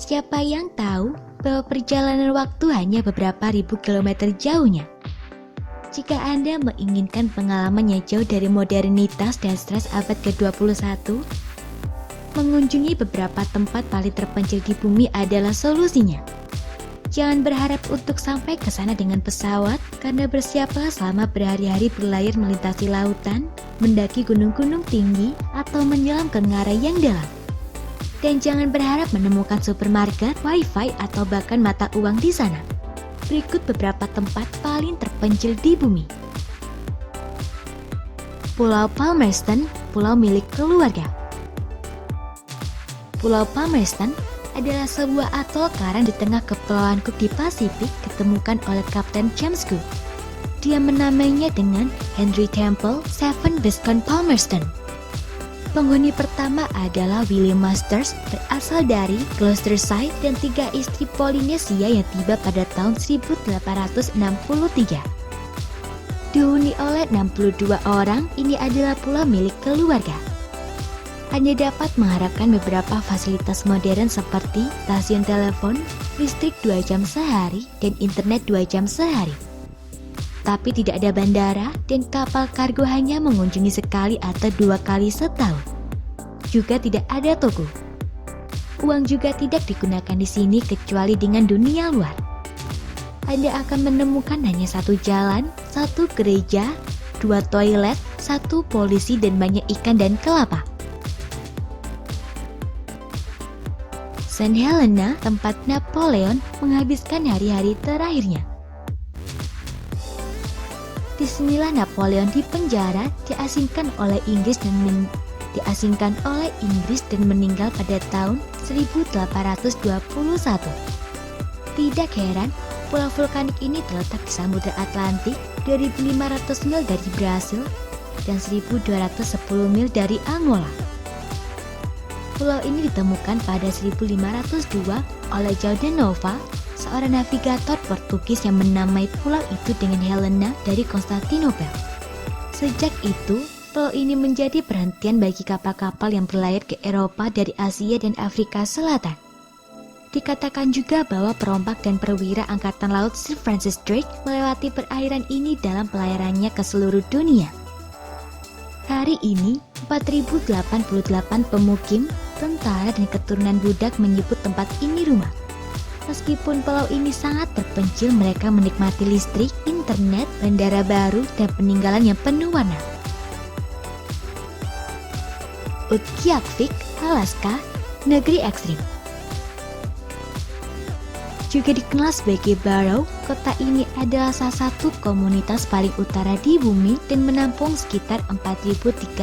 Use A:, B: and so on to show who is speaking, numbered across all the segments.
A: Siapa yang tahu bahwa perjalanan waktu hanya beberapa ribu kilometer jauhnya? Jika Anda menginginkan pengalaman yang jauh dari modernitas dan stres abad ke-21, mengunjungi beberapa tempat paling terpencil di bumi adalah solusinya. Jangan berharap untuk sampai ke sana dengan pesawat, karena bersiaplah selama berhari-hari berlayar melintasi lautan, mendaki gunung-gunung tinggi, atau menyelam ke ngarai yang dalam. Dan jangan berharap menemukan supermarket, wifi, atau bahkan mata uang di sana. Berikut beberapa tempat paling terpencil di bumi. Pulau Palmerston, pulau milik keluarga. Pulau Palmerston adalah sebuah atol karang di tengah kepulauan Cook di Pasifik ditemukan oleh Kapten James Cook. Dia menamainya dengan Henry Temple Seven Viscount Palmerston. Penghuni pertama adalah William Masters, berasal dari Gloucestershire, dan 3 istri Polinesia yang tiba pada tahun 1863. Dihuni oleh 62 orang, ini adalah pulau milik keluarga. Anda dapat mengharapkan beberapa fasilitas modern seperti stasiun telepon, listrik 2 jam sehari, dan internet 2 jam sehari. Tapi tidak ada bandara dan kapal kargo hanya mengunjungi sekali atau 2 kali setahun. Juga tidak ada toko. Uang juga tidak digunakan di sini kecuali dengan dunia luar. Anda akan menemukan hanya 1 jalan, 1 gereja, 2 toilet, 1 polisi, dan banyak ikan dan kelapa. St. Helena, tempat Napoleon menghabiskan hari-hari terakhirnya. Disinilah Napoleon dipenjara, diasingkan oleh Inggris dan meninggal pada tahun 1821. Tidak heran, pulau vulkanik ini terletak di Samudra Atlantik, 2.500 mil dari Brasil dan 1.210 mil dari Angola. Pulau ini ditemukan pada 1502 oleh João de Nova, seorang navigator Portugis yang menamai pulau itu dengan Helena dari Konstantinopel. Sejak itu, pulau ini menjadi perhentian bagi kapal-kapal yang berlayar ke Eropa dari Asia dan Afrika Selatan. Dikatakan juga bahwa perompak dan perwira Angkatan Laut Sir Francis Drake melewati perairan ini dalam pelayarannya ke seluruh dunia. Hari ini, 4.088 pemukim, tentara, dan keturunan budak menyebut tempat ini rumah. Meskipun pulau ini sangat terpencil, mereka menikmati listrik, internet, bandara baru, dan peninggalan yang penuh warna. Utqiagvik, Alaska, negeri ekstrim. Juga dikenal sebagai Barrow, kota ini adalah salah satu komunitas paling utara di bumi dan menampung sekitar 4.335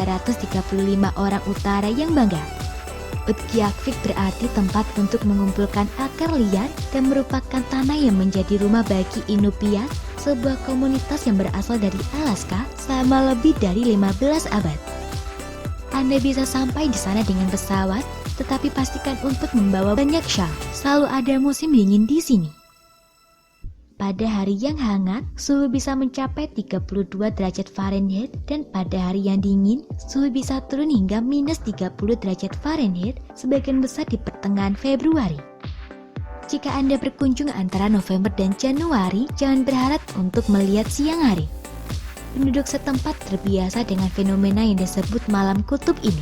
A: orang utara yang bangga. Utqiagvik berarti tempat untuk mengumpulkan akar liar dan merupakan tanah yang menjadi rumah bagi Inupiat, sebuah komunitas yang berasal dari Alaska selama lebih dari 15 abad. Anda bisa sampai di sana dengan pesawat, tetapi pastikan untuk membawa banyak shawl. Selalu ada musim dingin di sini. Pada hari yang hangat, suhu bisa mencapai 32 derajat Fahrenheit, dan pada hari yang dingin, suhu bisa turun hingga minus 30 derajat Fahrenheit, sebagian besar di pertengahan Februari. Jika Anda berkunjung antara November dan Januari, jangan berharap untuk melihat siang hari. Penduduk setempat terbiasa dengan fenomena yang disebut malam kutub ini.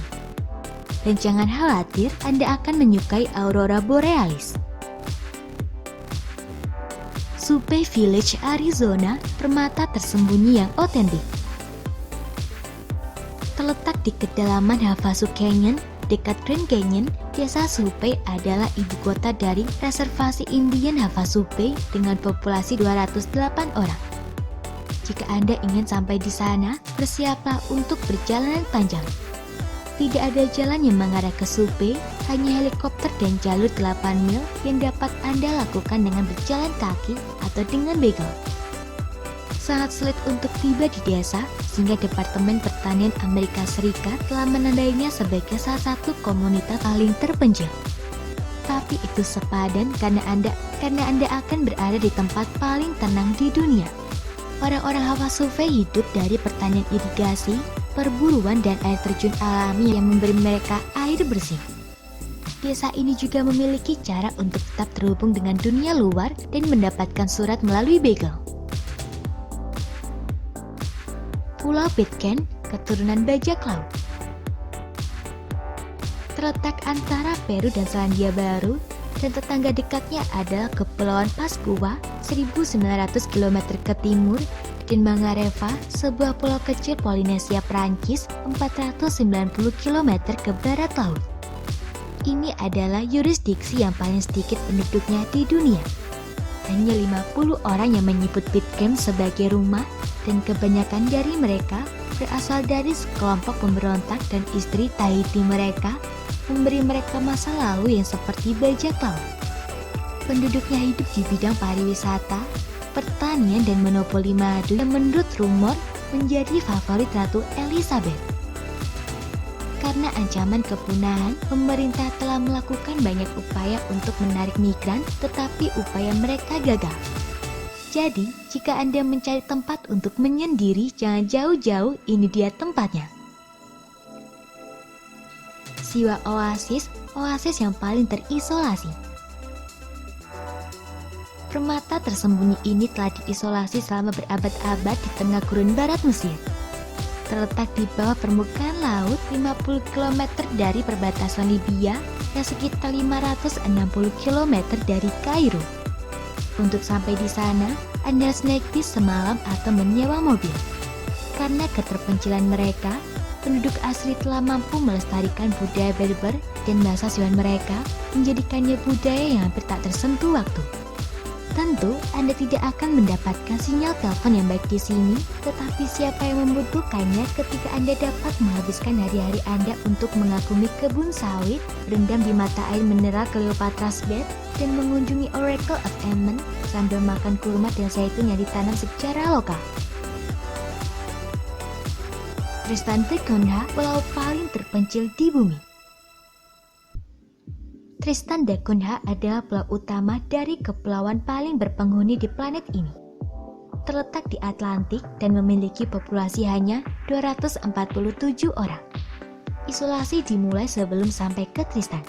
A: Dan jangan khawatir, Anda akan menyukai aurora borealis. Supe Village, Arizona, permata tersembunyi yang otentik. Terletak di kedalaman Havasu Canyon, dekat Grand Canyon, desa Supe adalah ibu kota dari reservasi Indian Havasupai dengan populasi 208 orang. Jika Anda ingin sampai di sana, bersiaplah untuk perjalanan panjang. Tidak ada jalan yang mengarah ke Supe, hanya helikopter dan jalur 8 mil yang dapat Anda lakukan dengan berjalan kaki atau dengan begal. Sangat sulit untuk tiba di desa, sehingga Departemen Pertanian Amerika Serikat telah menandainya sebagai salah satu komunitas paling terpencil. Tapi itu sepadan karena Anda akan berada di tempat paling tenang di dunia. Orang-orang Havasupai hidup dari pertanian irigasi, perburuan, dan air terjun alami yang memberi mereka air bersih. Desa ini juga memiliki cara untuk tetap terhubung dengan dunia luar dan mendapatkan surat melalui begal. Pulau Pitcairn, keturunan bajak laut. Terletak antara Peru dan Selandia Baru, dan tetangga dekatnya adalah Kepulauan Pascua 1.900 km ke timur, dan Mangareva, sebuah pulau kecil Polinesia Prancis 490 km ke barat laut. Ini adalah yurisdiksi yang paling sedikit penduduknya di dunia. Hanya 50 orang yang menyebut Pitcairn sebagai rumah, dan kebanyakan dari mereka berasal dari sekelompok pemberontak dan istri Tahiti mereka memberi mereka masa lalu yang seperti bajak laut. Penduduknya hidup di bidang pariwisata, pertanian, dan monopoli madu yang menurut rumor menjadi favorit Ratu Elizabeth. Karena ancaman kepunahan, pemerintah telah melakukan banyak upaya untuk menarik migran, tetapi upaya mereka gagal. Jadi, jika Anda mencari tempat untuk menyendiri, jangan jauh-jauh, ini dia tempatnya. Siwa Oasis, oasis yang paling terisolasi. Permata tersembunyi ini telah diisolasi selama berabad-abad di tengah gurun barat Mesir. Terletak di bawah permukaan laut 50 km dari perbatasan Libya dan sekitar 560 km dari Kairo. Untuk sampai di sana, Anda harus naik bis semalam atau menyewa mobil. Karena keterpencilan mereka, penduduk asli telah mampu melestarikan budaya Berber dan bahasa Siwan mereka, menjadikannya budaya yang hampir tak tersentuh waktu. Tentu, Anda tidak akan mendapatkan sinyal telepon yang baik di sini, tetapi siapa yang membutuhkannya ketika Anda dapat menghabiskan hari-hari Anda untuk mengagumi kebun sawit, berendam di mata air mineral Cleopatra's Bed, dan mengunjungi Oracle of Ammon sambil makan kurma dan zaitun yang ditanam secara lokal. Tristan da Cunha, pulau paling terpencil di bumi. Tristan da Cunha adalah pulau utama dari kepulauan paling berpenghuni di planet ini. Terletak di Atlantik dan memiliki populasi hanya 247 orang. Isolasi dimulai sebelum sampai ke Tristan.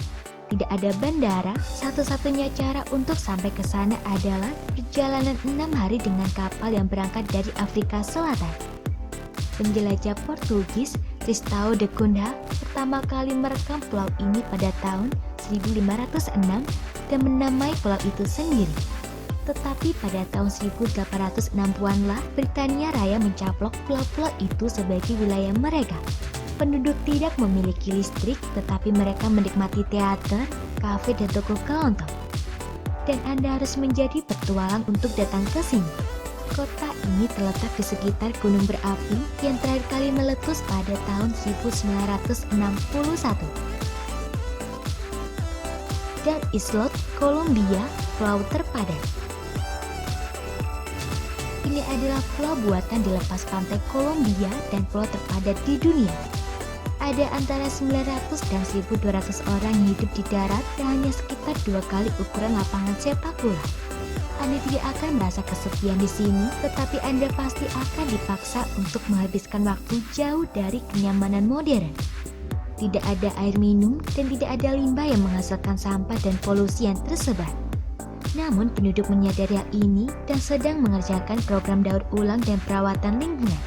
A: Tidak ada bandara, satu-satunya cara untuk sampai ke sana adalah perjalanan 6 hari dengan kapal yang berangkat dari Afrika Selatan. Penjelajah Portugis Tristão da Cunha pertama kali merekam pulau ini pada tahun 1506 dan menamai pulau itu sendiri. Tetapi pada tahun 1860-an-lah Britania Raya mencaplok pulau-pulau itu sebagai wilayah mereka. Penduduk tidak memiliki listrik, tetapi mereka menikmati teater, kafe, dan toko kelontong. Dan Anda harus menjadi petualang untuk datang ke sini. Kota ini terletak di sekitar gunung berapi yang terakhir kali meletus pada tahun 1961. Dan Islot, Kolombia, pulau terpadat. Ini adalah pulau buatan di lepas pantai Kolombia dan pulau terpadat di dunia. Ada antara 900 dan 1.200 orang yang hidup di darat dan hanya sekitar 2 kali ukuran lapangan sepak bola. Anda tidak akan merasa kesepian di sini, tetapi Anda pasti akan dipaksa untuk menghabiskan waktu jauh dari kenyamanan modern. Tidak ada air minum dan tidak ada limbah yang menghasilkan sampah dan polusi yang tersebar. Namun penduduk menyadari hal ini dan sedang mengerjakan program daur ulang dan perawatan lingkungan.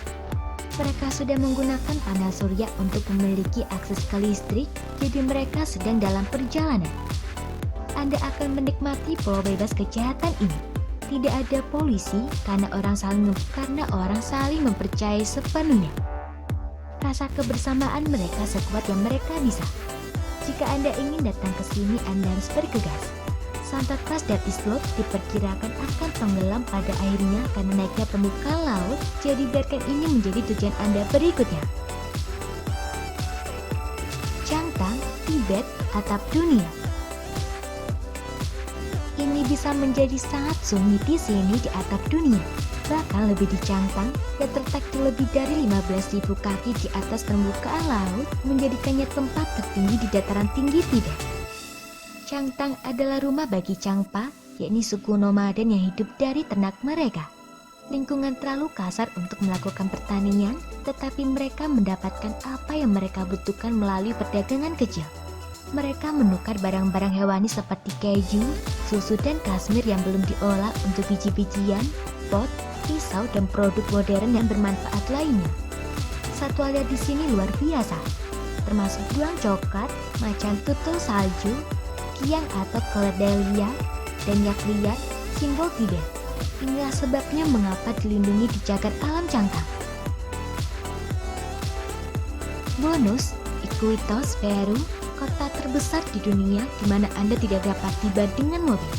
A: Mereka sudah menggunakan panel surya untuk memiliki akses ke listrik, jadi mereka sedang dalam perjalanan. Anda akan menikmati pulau bebas kejahatan ini. Tidak ada polisi karena orang saling mempercayai sepenuhnya. Rasa kebersamaan mereka sekuat yang mereka bisa. Jika Anda ingin datang ke sini, Anda harus bergegas. Santa Cruz dan Islot diperkirakan akan tenggelam pada akhirnya karena naiknya permukaan laut, jadi biarkan ini menjadi tujuan Anda berikutnya. Changtang, Tibet, atap dunia. Ini bisa menjadi sangat sunyi di sini di atap dunia, bahkan lebih di Changtang yang terletak di lebih dari 15.000 kaki di atas permukaan laut, menjadikannya tempat tertinggi di dataran tinggi Tibet. Changtang adalah rumah bagi Changpa, yakni suku nomaden yang hidup dari ternak mereka. Lingkungan terlalu kasar untuk melakukan pertanian, tetapi mereka mendapatkan apa yang mereka butuhkan melalui perdagangan kecil. Mereka menukar barang-barang hewani seperti keju, susu dan kasmir yang belum diolah untuk biji-bijian, pot, pisau, dan produk modern yang bermanfaat lainnya. Satwa liar di sini luar biasa, termasuk beruang coklat, macan tutul salju, kiang atau keledai liar, dan yak liar, simbol Tibet. Inilah sebabnya mengapa dilindungi di cagar alam Cangkang. Bonus, Iquitos, Peru, kota terbesar di dunia di mana Anda tidak dapat tiba dengan mobil.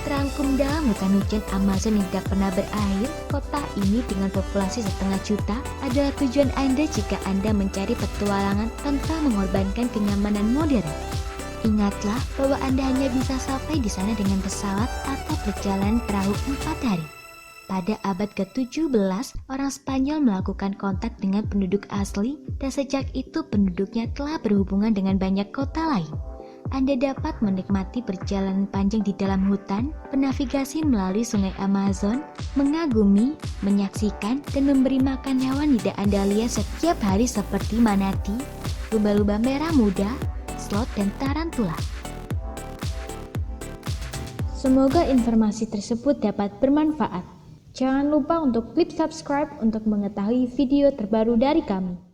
A: Terangkum dalam hutan hujan Amazon yang tidak pernah berakhir, kota ini dengan populasi 500 juta adalah tujuan Anda jika Anda mencari petualangan tanpa mengorbankan kenyamanan modern. Ingatlah bahwa Anda hanya bisa sampai di sana dengan pesawat atau perjalanan perahu 4 hari. Pada abad ke-17, orang Spanyol melakukan kontak dengan penduduk asli dan sejak itu penduduknya telah berhubungan dengan banyak kota lain. Anda dapat menikmati perjalanan panjang di dalam hutan, bernavigasi melalui sungai Amazon, mengagumi, menyaksikan, dan memberi makan hewan yang Anda lihat setiap hari seperti manatee, lumba-lumba merah muda, sloth, dan tarantula.
B: Semoga informasi tersebut dapat bermanfaat. Jangan lupa untuk klik subscribe untuk mengetahui video terbaru dari kami.